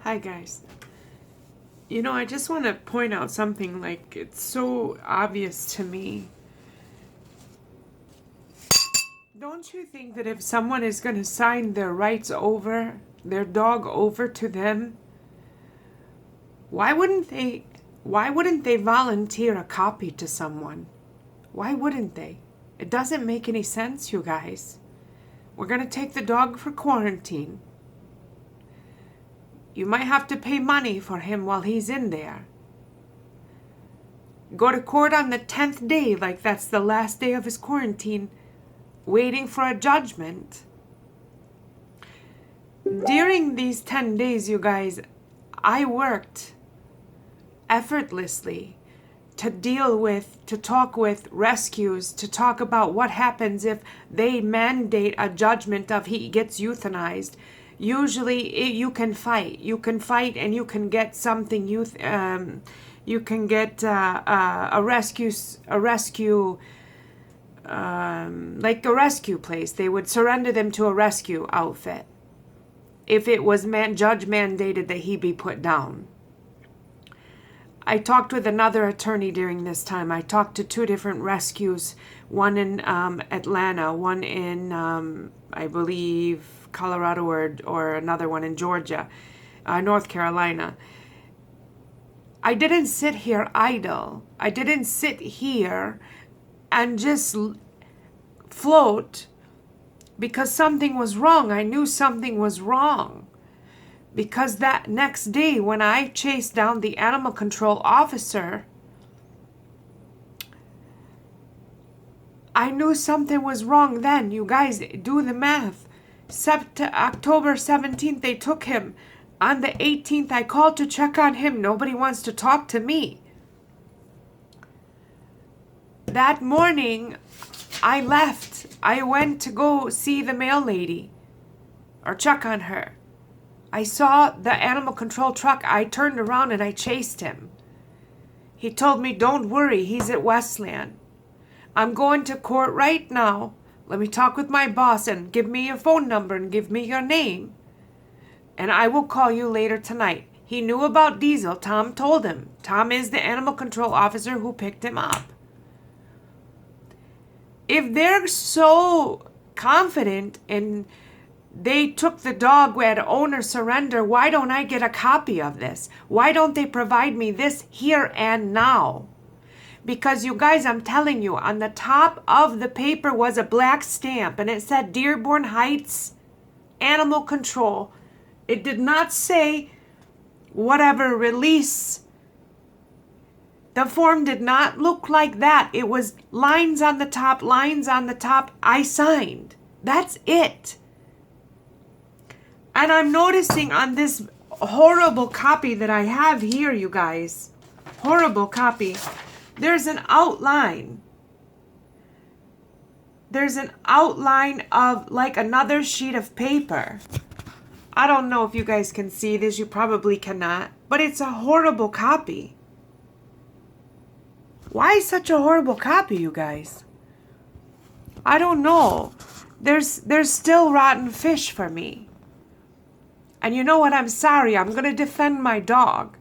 Hi, guys. I just want to point out something like it's so obvious to me. Don't you think that if someone is going to sign their rights over, their dog over to them, why wouldn't they volunteer a copy to someone? Why wouldn't they? It doesn't make any sense, you guys. We're going to take the dog for quarantine. You might have to pay money for him while he's in there. Go to court on the 10th day, like that's the last day of his quarantine, waiting for a judgment. During these 10 days, you guys, I worked effortlessly to talk with rescues, to talk about what happens if they mandate a judgment of he gets euthanized. Usually you can fight and you can get something you can get a rescue like a rescue place. They would surrender them to a rescue outfit if it was judge mandated that he be put down. I talked with another attorney during this time. I talked to two different rescues, one in Atlanta, one in I believe Colorado, or another one in Georgia, North Carolina. I didn't sit here idle. I didn't sit here and just float because something was wrong. I knew something was wrong. Because that next day when I chased down the animal control officer, I knew something was wrong then. You guys, do the math. October 17th, they took him. On the 18th, I called to check on him. Nobody wants to talk to me. That morning, I left. I went to go see the mail lady or check on her. I saw the animal control truck. I turned around and I chased him. He told me, "Don't worry, he's at Westland. I'm going to court right now. Let me talk with my boss and give me your phone number and give me your name. And I will call you later tonight." He knew about Diesel. Tom told him. Tom is the animal control officer who picked him up. If they're so confident and they took the dog at owner surrender, why don't I get a copy of this? Why don't they provide me this here and now? Because you guys, I'm telling you, on the top of the paper was a black stamp and it said Dearborn Heights Animal Control. It did not say whatever release. The form did not look like that. It was lines on the top, lines on the top. I signed. That's it. And I'm noticing on this horrible copy that I have here, you guys, horrible copy, there's an outline. There's an outline of like another sheet of paper. I don't know if you guys can see this. You probably cannot. But it's a horrible copy. Why such a horrible copy, you guys? I don't know. There's still rotten fish for me. And you know what? I'm sorry. I'm going to defend my dog.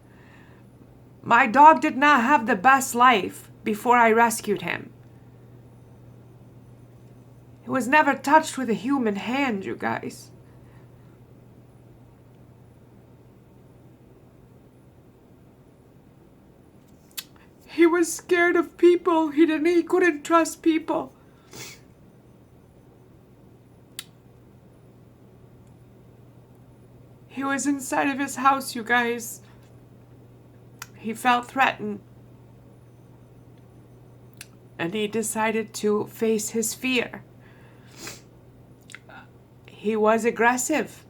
My dog did not have the best life before I rescued him. He was never touched with a human hand, you guys. He was scared of people. He couldn't trust people. He was inside of his house, you guys. He felt threatened. And he decided to face his fear. He was aggressive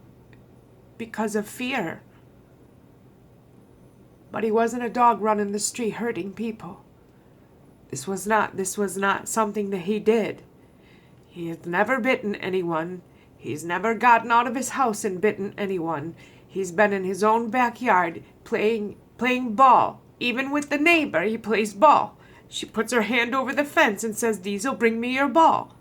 because of fear. But he wasn't a dog running the street hurting people. This was not something that he did. He has never bitten anyone. He's never gotten out of his house and bitten anyone. He's been in his own backyard playing ball. Even with the neighbor, he plays ball. She puts her hand over the fence and says, "Diesel, bring me your ball."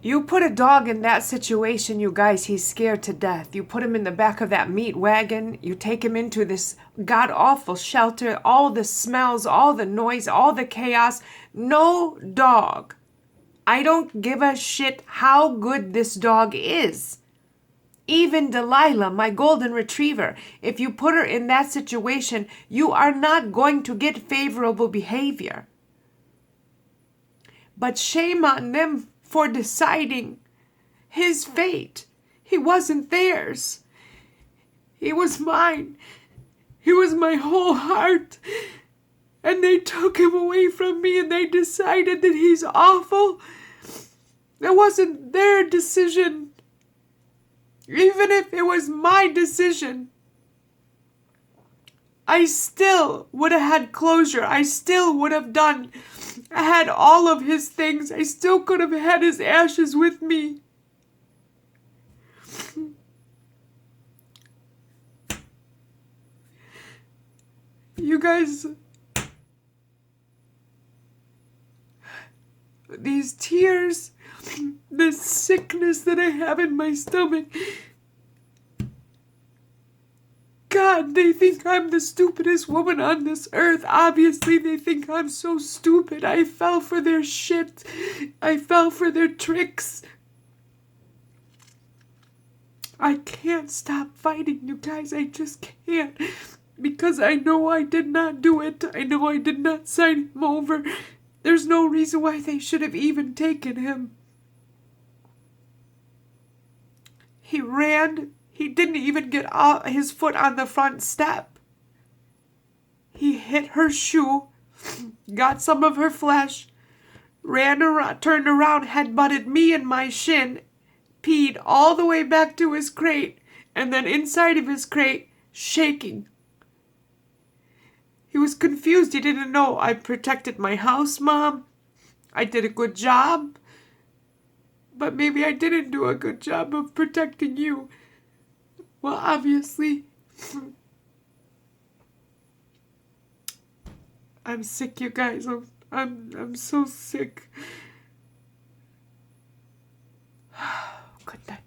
You put a dog in that situation, you guys, he's scared to death. You put him in the back of that meat wagon. You take him into this god-awful shelter. All the smells, all the noise, all the chaos. No dog. I don't give a shit how good this dog is. Even Delilah, my golden retriever, if you put her in that situation, you are not going to get favorable behavior. But shame on them for deciding his fate. He wasn't theirs. He was mine. He was my whole heart. And they took him away from me and they decided that he's awful. It wasn't their decision. Even if it was my decision, I still would have had closure. I still would have had all of his things. I still could have had his ashes with me. You guys, these tears, this sickness that I have in my stomach, God, they think I'm the stupidest woman on this earth. Obviously, they think I'm so stupid. I fell for their shit. I fell for their tricks. I can't stop fighting, you guys. I just can't. Because I know I did not do it. I know I did not sign him over. There's no reason why they should have even taken him. He ran. He didn't even get his foot on the front step. He hit her shoe, got some of her flesh, ran around, turned around, headbutted me in my shin, peed all the way back to his crate, and then inside of his crate, shaking. He was confused. He didn't know. I protected my house, Mom. I did a good job. But maybe I didn't do a good job of protecting you. Well, obviously, I'm sick, you guys. I'm so sick. Good night.